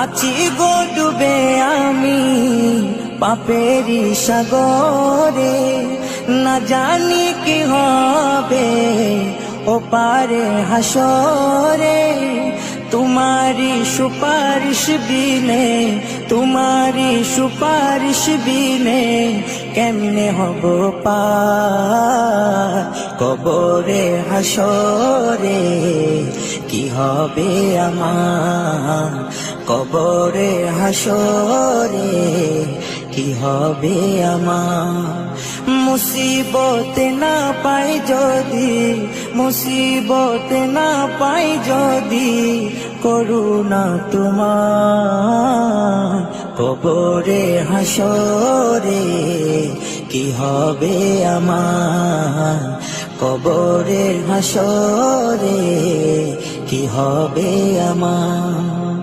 আছি গো ডুবে আমি পাপেরি সাগরে, না জানি কি হবে ও পারে হাসরে। তোমারি সুপারিশ বিনে, তোমারি সুপারিশ বিনে কেমনে হব পার কবরে হাসরে। কি হবে আমার কবরে হাসরে, কি হবে আমার। মুসিবতে না পাই যদি, মুসিবতে না পাই যদি করুণা তোমার কবরে হাসরে। কি হবে আমার কবরে হাসরে, কি হবে আমার।